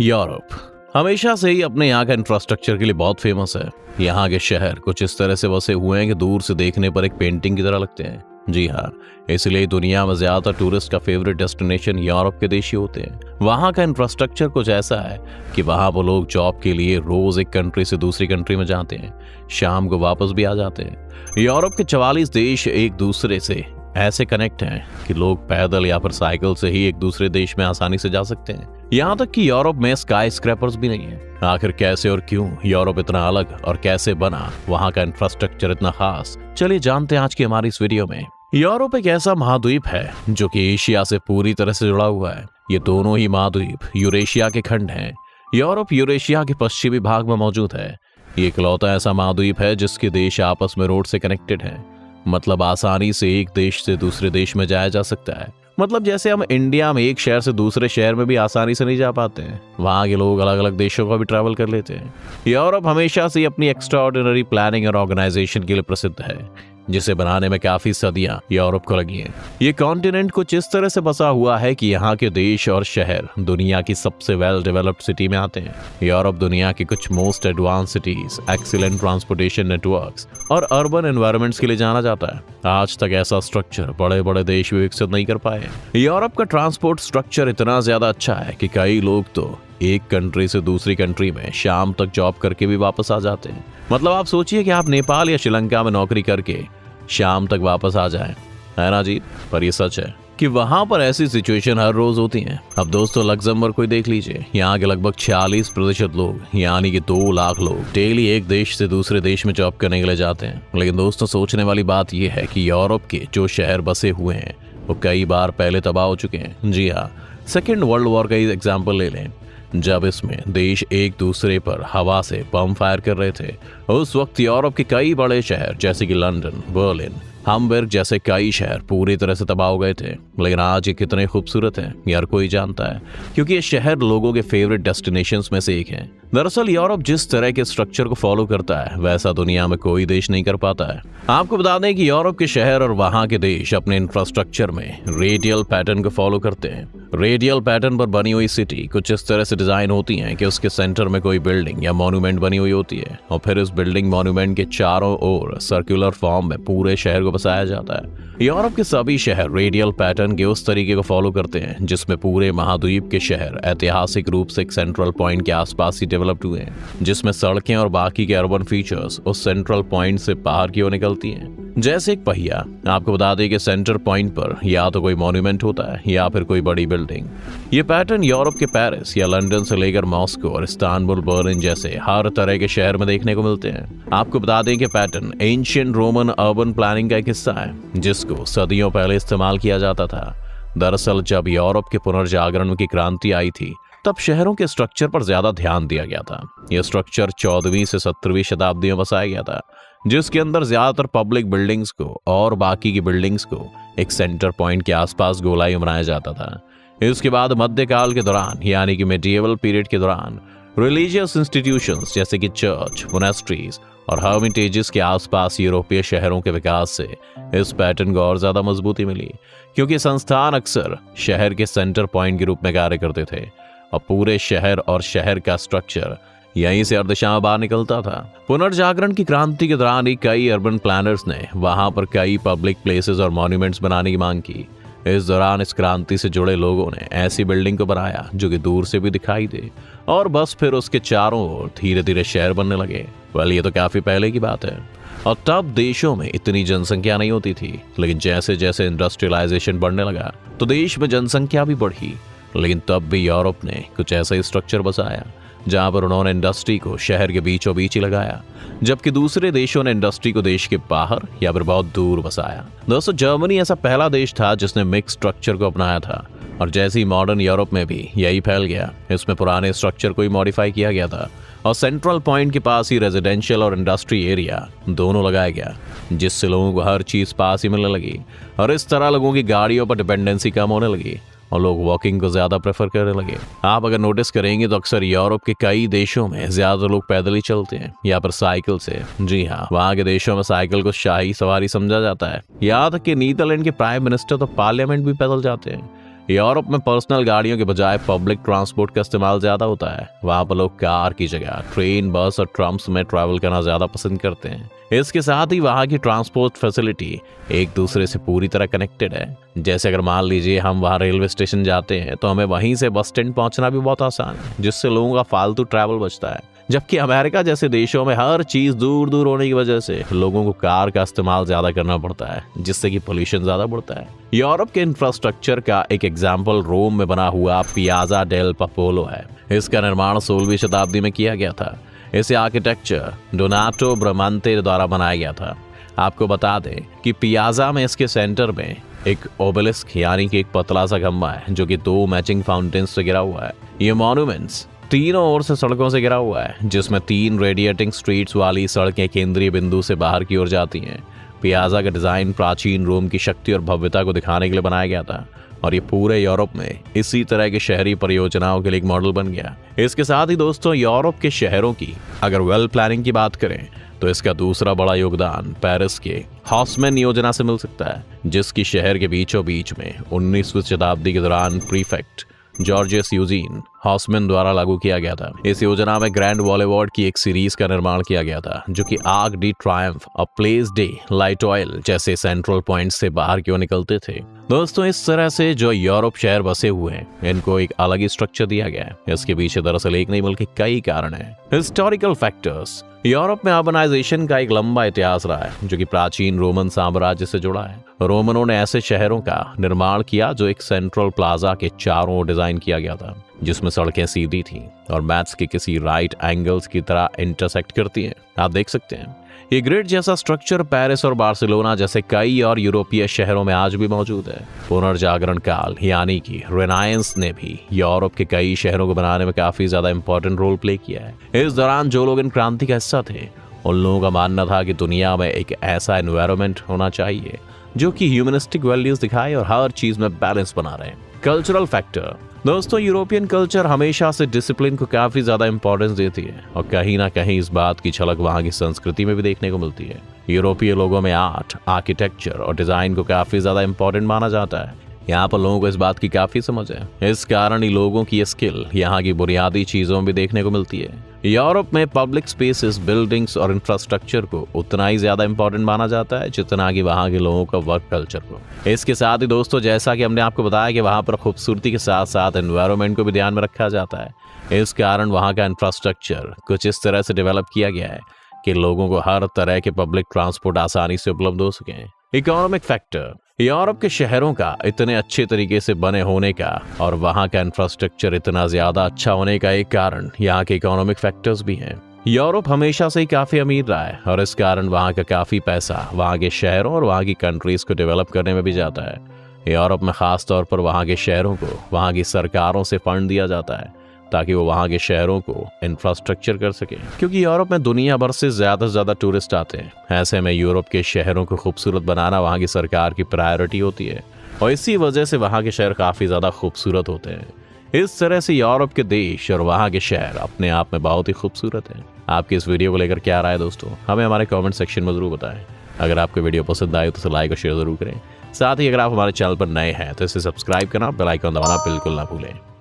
Europe हमेशा से ही अपने यहाँ का इंफ्रास्ट्रक्चर के लिए बहुत फेमस है। यहाँ के शहर कुछ इस तरह से बसे हुए हैं कि दूर से देखने पर एक पेंटिंग की तरह लगते हैं। जी हाँ, इसलिए दुनिया में ज्यादातर टूरिस्ट का फेवरेट डेस्टिनेशन यूरोप के देश ही होते हैं। वहाँ का इंफ्रास्ट्रक्चर कुछ ऐसा है कि वहाँ वो लोग जॉब के लिए रोज एक कंट्री से दूसरी कंट्री में जाते हैं, शाम को वापस भी आ जाते हैं। यूरोप के 44 देश एक दूसरे से ऐसे कनेक्ट हैं कि लोग पैदल या फिर साइकिल से ही एक दूसरे देश में आसानी से जा सकते हैं। यहाँ तक कि यूरोप में स्काई स्क्रैपर्स भी नहीं है। आखिर कैसे और क्यों यूरोप इतना अलग और कैसे बना, वहाँ का इंफ्रास्ट्रक्चर इतना खास, चलिए जानते हैं आज की हमारी इस वीडियो में। यूरोप एक ऐसा महाद्वीप है जो कि एशिया से पूरी तरह से जुड़ा हुआ है। ये दोनों ही महाद्वीप यूरेशिया के खंड हैं। यूरोप यूरेशिया के पश्चिमी भाग में मौजूद है। ये इकलौता ऐसा महाद्वीप है जिसके देश आपस में रोड से कनेक्टेड हैं। मतलब आसानी से एक देश से दूसरे देश में जाया जा सकता है। मतलब जैसे हम इंडिया में एक शहर से दूसरे शहर में भी आसानी से नहीं जा पाते हैं, वहाँ के लोग अलग अलग देशों का भी ट्रैवल कर लेते हैं। यूरोप हमेशा से अपनी एक्स्ट्राऑर्डिनरी प्लानिंग और ऑर्गेनाइजेशन के लिए प्रसिद्ध है, जिसे बनाने में काफी सदियां यूरोप को लगी हैं। ये कॉन्टिनेंट कुछ इस तरह से बसा हुआ है कि यहाँ के देश और शहर दुनिया की सबसे वेल डेवलप्ड सिटी में आते हैं। यूरोप दुनिया की कुछ most advance cities, excellent transportation networks और अर्बन एनवायरनमेंट्स के लिए जाना जाता है। आज तक ऐसा स्ट्रक्चर बड़े बड़े देश भी विकसित नहीं कर पाए। यूरोप का ट्रांसपोर्ट स्ट्रक्चर इतना ज्यादा अच्छा है कि कई लोग तो एक कंट्री से दूसरी कंट्री में शाम तक जॉब करके भी वापस आ जाते हैं। मतलब आप सोचिए कि आप नेपाल या श्रीलंका में नौकरी करके शाम तक वापस आ जाएं, है ना जी। पर ये सच है कि वहां पर ऐसी सिचुएशन हर रोज होती हैं। अब दोस्तों लग्जमबर्ग को ही देख लीजिए। यहाँ के लगभग 46% लोग, यानी कि 2 लाख लोग डेली एक देश से दूसरे देश में जॉब करने के लिए जाते हैं। लेकिन दोस्तों सोचने वाली बात यह है कि यूरोप के जो शहर बसे हुए हैं वो कई बार पहले तबाह हो चुके हैं। जी हाँ, सेकेंड वर्ल्ड वॉर का ही एग्जाम्पल ले लें। जब इसमें देश एक दूसरे पर हवा से बम फायर कर रहे थे, उस वक्त यूरोप के कई बड़े शहर जैसे कि लंदन, बर्लिन, हैम्बर्ग जैसे कई शहर पूरी तरह से तबाह हो गए थे। लेकिन आज ये कितने खूबसूरत हैं ये हर कोई जानता है, क्योंकि ये शहर लोगों के फेवरेट डेस्टिनेशंस में से एक है। दरअसल यूरोप जिस तरह के स्ट्रक्चर को फॉलो करता है वैसा दुनिया में कोई देश नहीं कर पाता है। आपको बता दें कि यूरोप के शहर और वहां के देश अपने इंफ्रास्ट्रक्चर में रेडियल पैटर्न को फॉलो करते हैं। रेडियल पैटर्न पर बनी हुई सिटी कुछ इस तरह से डिजाइन होती है कि उसके सेंटर में कोई बिल्डिंग या मॉन्यूमेंट बनी हुई होती है और फिर इस बिल्डिंग मॉन्यूमेंट के चारों ओर सर्कुलर फॉर्म में पूरे शहर को बसाया जाता है। यूरोप के सभी शहर रेडियल पैटर्न के उस तरीके को फॉलो करते हैं जिसमें पूरे महाद्वीप के शहर ऐतिहासिक रूप से एक सेंट्रल पॉइंट के आसपास ही डेवलप्ड हुए हैं, जिसमें सड़कें और बाकी के अर्बन फीचर्स उस सेंट्रल पॉइंट से बाहर की ओर निकलती हैं। जैसे एक पहिया। आपको बता दें कि सेंटर पॉइंट पर या तो कोई मॉन्यूमेंट होता है या फिर कोई बड़ी बिल्डिंग। ये पैटर्न यूरोप के पेरिस या लंदन से लेकर मॉस्को और इस्तांबुल, बर्लिन जैसे हर तरह के शहर में देखने को मिलते हैं। आपको बता दें कि pattern ancient Roman urban planning का एक हिस्सा है जिसको सदियों पहले इस्तेमाल किया जाता था। दरअसल जब यूरोप के पुनर्जागरण की क्रांति आई थी तब शहरों के स्ट्रक्चर पर ज्यादा ध्यान दिया गया था। यह स्ट्रक्चर 14वीं से 17वीं शताब्दी में बसाया गया था, जिसके अंदर ज्यादातर पब्लिक बिल्डिंग्स को और बाकी की बिल्डिंग्स को एक सेंटर पॉइंट के आसपास गोलाई में बनाया जाता था। इसके बाद मध्यकाल के दौरान, यानी कि मेडिएवल पीरियड के दौरान, रिलीजियस इंस्टीट्यूशंस जैसे कि चर्च, मोनेस्ट्रीज और हर्मिटेजेस के आसपास यूरोपीय शहरों के विकास से इस पैटर्न को और ज्यादा मजबूती मिली, क्योंकि संस्थान अक्सर शहर के सेंटर पॉइंट के रूप में कार्य करते थे और पूरे शहर और शहर का स्ट्रक्चर यहीं से हर दिशा में बाहर निकलता था। पुनर्जागरण की क्रांति के दौरान ही कई अर्बन प्लानर्स ने वहां पर कई पब्लिक प्लेसेस और मॉन्यूमेंट्स बनाने की मांग की। इस दौरान इस क्रांति से जुड़े लोगों ने ऐसी बिल्डिंग को बनाया जो कि दूर से भी दिखाई दे, और बस फिर उसके चारों ओर धीरे धीरे शहर बनने लगे। ये तो काफी पहले की बात है और तब देशों में इतनी जनसंख्या नहीं होती थी। लेकिन जैसे जैसे इंडस्ट्रियलाइजेशन बढ़ने लगा तो देश में जनसंख्या भी बढ़ी। लेकिन तब भी यूरोप ने कुछ ऐसा ही स्ट्रक्चर बसाया जहां पर उन्होंने इंडस्ट्री को शहर के बीचों बीच ही लगाया, जबकि दूसरे देशों ने इंडस्ट्री को देश के बाहर या फिर बहुत दूर बसाया। दोस्तों जर्मनी ऐसा पहला देश था जिसने मिक्स स्ट्रक्चर को अपनाया था, और जैसे ही मॉडर्न यूरोप में भी यही फैल गया। इसमें पुराने स्ट्रक्चर को ही मॉडिफाई किया गया था और सेंट्रल पॉइंट के पास ही रेजिडेंशियल और इंडस्ट्री एरिया दोनों लगाया गया, जिससे लोगों को हर चीज पास ही मिलने लगी और इस तरह लोगों की गाड़ियों पर डिपेंडेंसी कम होने लगी और लोग वॉकिंग को ज्यादा प्रेफर करने लगे। आप अगर नोटिस करेंगे तो अक्सर यूरोप के कई देशों में ज्यादा लोग पैदल ही चलते हैं या फिर साइकिल से। जी हाँ, वहाँ के देशों में साइकिल को शाही सवारी समझा जाता है। यहाँ तक कि नीदरलैंड के प्राइम मिनिस्टर तो पार्लियामेंट भी पैदल जाते हैं। यूरोप में पर्सनल गाड़ियों के बजाय पब्लिक ट्रांसपोर्ट का इस्तेमाल ज्यादा होता है। वहां पर लोग कार की जगह ट्रेन, बस और ट्रम्स में ट्रैवल करना ज्यादा पसंद करते हैं। इसके साथ ही वहां की ट्रांसपोर्ट फैसिलिटी एक दूसरे से पूरी तरह कनेक्टेड है। जैसे अगर मान लीजिए हम वहां रेलवे स्टेशन जाते हैं तो हमें वहीं से बस स्टैंड पहुंचना भी बहुत आसान है, जिससे लोगों का फालतू ट्रैवल बचता है। जबकि अमेरिका जैसे देशों में हर चीज दूर दूर होने की वजह से लोगों को कार का इस्तेमाल ज्यादा करना पड़ता है, जिससे कि पोल्यूशन ज्यादा बढ़ता है। यूरोप के इंफ्रास्ट्रक्चर का एक एग्जाम्पल रोम में बना हुआ पियाजा डेल पपोलो है। इसका निर्माण 16वीं शताब्दी में किया गया था। इसे आर्किटेक्चर डोनाटो ब्रामांते द्वारा बनाया गया था। आपको बता दें कि पियाजा में इसके सेंटर में एक ओबेलिस्क यानी कि एक पतला सा खंभा है, जो कि 2 मैचिंग फाउंटेन्स से घिरा हुआ है। ये मॉन्यूमेंट्स तीनों ओर से सड़कों से घिरा हुआ है, जिसमें 3 रेडिएटिंग स्ट्रीट्स वाली सड़कें केंद्रीय बिंदु से बाहर की ओर जाती हैं। पियाजा का डिजाइन प्राचीन रोम की शक्ति और भव्यता को दिखाने के लिए बनाया गया था, और ये पूरे यूरोप में इसी तरह की शहरी परियोजनाओं के लिए एक मॉडल बन गया। इसके साथ ही दोस्तों, यूरोप के शहरों की अगर वेल प्लानिंग की बात करें तो इसका दूसरा बड़ा योगदान पेरिस के हॉस्मैन योजना से मिल सकता है, जिसकी शहर के बीचों बीच में 19वीं शताब्दी के दौरान प्रीफेक्ट जॉर्जियस यूजीन हॉस्मैन द्वारा लागू किया गया था। इस योजना में ग्रैंड बॉलीवुड की एक सीरीज का निर्माण किया गया था, जो कि आर्क डी ट्रायम्फ और प्लेस डे लाइटऑयल जैसे सेंट्रल पॉइंट्स से बाहर की ओर निकलते थे। दोस्तों, इस तरह से जो यूरोप शहर बसे हुए हैं, इनको एक अलग ही स्ट्रक्चर दिया गया है। इसके पीछे दरअसल एक नहीं बल्कि कई कारण हैं। Historical factors. यूरोप में अर्बनाइजेशन का एक लंबा इतिहास रहा है, जो कि प्राचीन रोमन साम्राज्य से जुड़ा है। रोमनों ने ऐसे शहरों का निर्माण किया जो एक सेंट्रल प्लाजा के चारों ओर डिजाइन किया गया था, जिसमें सड़कें सीधी थीं और मैप्स के किसी राइट एंगल्स की तरह इंटरसेक्ट करती हैं। आप देख सकते हैं ये ग्रिड जैसा स्ट्रक्चर पेरिस और बार्सिलोना जैसे कई और यूरोपीय शहरों में आज भी मौजूद है। पुनर्जागरण काल यानी कि रेनाइंस ने भी यूरोप के कई शहरों को बनाने में काफी ज्यादा इंपॉर्टेंट रोल प्ले किया है। इस दौरान जो लोग इन क्रांति का हिस्सा थे, उन लोगों का मानना था कि दुनिया में एक ऐसा एनवायरनमेंट होना चाहिए जो कि ह्यूमनिस्टिक वैल्यूज दिखाए और हर चीज में बैलेंस बना रहे। Cultural factor. दोस्तों, यूरोपियन कल्चर हमेशा से डिसिप्लिन को काफी ज्यादा इंपॉर्टेंस देती है, और कहीं ना कहीं इस बात की झलक वहां की संस्कृति में भी देखने को मिलती है। यूरोपीय लोगों में आर्ट, आर्किटेक्चर और डिजाइन को काफी ज्यादा इंपॉर्टेंट माना जाता है। यहाँ पर लोगों को इस बात की काफी समझ है। इस कारण ही लोगों की ये स्किल यहाँ की बुनियादी चीजों में भी देखने को मिलती है। यूरोप में पब्लिक स्पेसेस, बिल्डिंग्स और इंफ्रास्ट्रक्चर को उतना ही ज्यादा इंपॉर्टेंट माना जाता है जितना कि वहाँ के लोगों का वर्क कल्चर को। इसके साथ ही दोस्तों, जैसा कि हमने आपको बताया कि वहाँ पर खूबसूरती के साथ साथ एनवायरनमेंट को भी ध्यान में रखा जाता है। इस कारण वहाँ का इंफ्रास्ट्रक्चर कुछ इस तरह से डेवलप किया गया है कि लोगों को हर तरह के पब्लिक ट्रांसपोर्ट आसानी से उपलब्ध हो सके। Economic factor. यूरोप के शहरों का इतने अच्छे तरीके से बने होने का और वहाँ का इंफ्रास्ट्रक्चर इतना ज्यादा अच्छा होने का एक कारण यहाँ के इकोनॉमिक फैक्टर्स भी हैं। यूरोप हमेशा से ही काफी अमीर रहा है, और इस कारण वहाँ का काफी पैसा वहाँ के शहरों और वहाँ की कंट्रीज को डेवलप करने में भी जाता है। यूरोप में खास तौर पर वहाँ के शहरों को वहाँ की सरकारों से फंड दिया जाता है, ताकि वो वहाँ के शहरों को इंफ्रास्ट्रक्चर कर सके। क्योंकि यूरोप में दुनिया भर से ज्यादा टूरिस्ट आते हैं, ऐसे में यूरोप के शहरों को खूबसूरत बनाना वहाँ की सरकार की प्रायोरिटी होती है, और इसी वजह से वहाँ के शहर काफी ज्यादा खूबसूरत होते हैं। इस तरह से यूरोप के देश और वहाँ के शहर अपने आप में बहुत ही खूबसूरत हैं। आपकी इस वीडियो को लेकर क्या राय दोस्तों, हमें हमारे कमेंट सेक्शन में जरूर बताएं। अगर आपको वीडियो पसंद आए तो इसे लाइक और शेयर जरूर करें। साथ ही अगर आप हमारे चैनल पर नए हैं तो इसे सब्सक्राइब करना, बेल आइकन दबाना बिल्कुल ना भूलें।